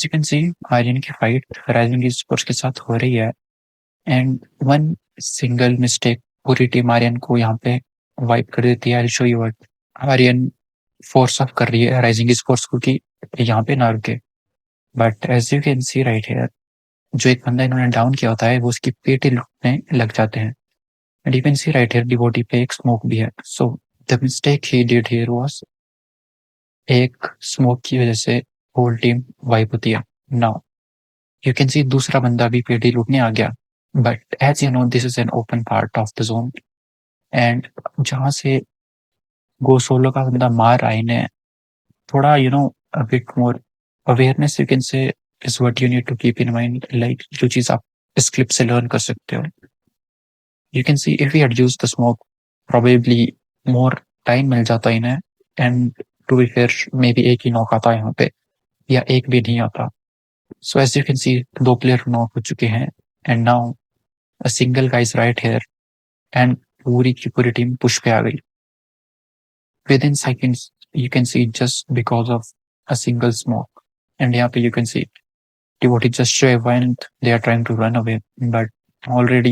You can सी आर्यन की fight rising sports के साथ हो रही है एंड वन सिंगल मिस्टेक पूरी टीम आर्यन को यहाँ पे वाइप कर देती है। I show you what Aryan force off कर रही है राइजिंग स्पोर्ट्स को कि यहाँ पे ना रुके, but as you can see right here जो एक बंदा इन्होंने डाउन किया होता है वो उसकी पेट ही लूटने लग जाते हैं। And you can see right here devotee पे एक स्मोक भी है। So the mistake he did here was एक स्मोक की वजह से होल टीम वाइप होती है। नाउ यू कैन सी दूसरा बंदा भी पेटी लूटने आ गया, but as you know this is an open part of the zone and जहां से गो सोलो का बंदा मार रहा है इन्हें थोड़ा a bit more awareness you can say is what you need to keep in mind. Like जो चीज आप इस क्लिप से लर्न कर सकते हो, you can see if we had used the smoke probably more time मिल जाता इन्हें and to be fair may be एक ही नॉक आता यहाँ पे या एक भी नहीं आता। So as you can see दो प्लेयर नॉक हो चुके हैं and now a single guys right here and पूरी की पूरी टीम पुश पे आ गई within seconds. You can see just because of a single smoke and यहाँ पे you can see Devotee just went, they are trying to run away, but already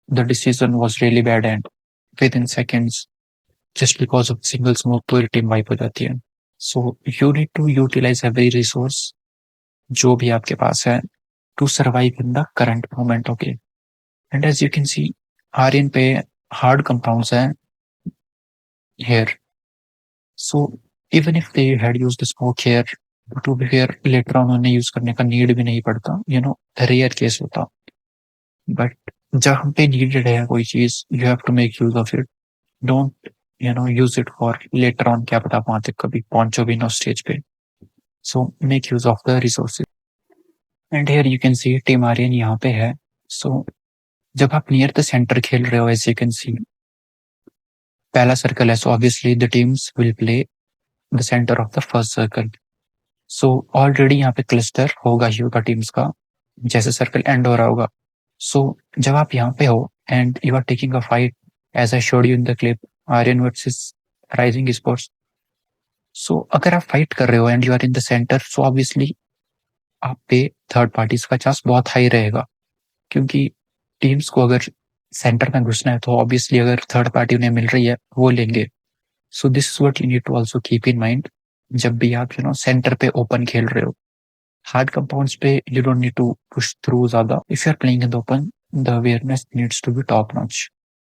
the decision was really bad and within seconds, just because of single smoke, पूरी team wipe हो जाती है। So you need to utilize every resource जो भी आपके पास है to survive in the current moment, okay? And as you can see, Aryan पे hard compounds हैं here. So even if they had used the smoke here, to be fair, later on उन्हें use करने का need भी नहीं पड़ता, rare case होता। But जहाँ पे नीडेड है कोई चीज you have to make use of it, don't use it for later on, क्या पता वहां तक कभी पहुंचो भी ना स्टेज पे। So make use of the resources and here you can see team Aryan यहाँ पे है। सो जब आप नियर द सेंटर खेल रहे हो एज यू कैन सी पहला सर्कल है, so obviously the teams will play the centre of the first circle. So already यहाँ पे क्लस्टर होगा ही होगा टीम्स का जैसे सर्कल एंड हो रहा होगा। सो जब आप यहाँ पे हो and you are taking a fight as I showed you in the clip Aryan versus rising sports. So अगर आप फाइट कर रहे हो and you are in the centre, so obviously आप पे थर्ड पार्टीज का चांस बहुत हाई रहेगा, क्योंकि टीम्स को अगर सेंटर में घुसना है तो ऑब्वियसली अगर थर्ड पार्टी उन्हें मिल रही है वो लेंगे। So this is what you need to also keep in mind जब भी आप सेंटर पे ओपन खेल रहे हो। हार्ड कंपाउंड्स पे you don't need to push through ज्यादा। If you are playing in the open the awareness needs to be top notch.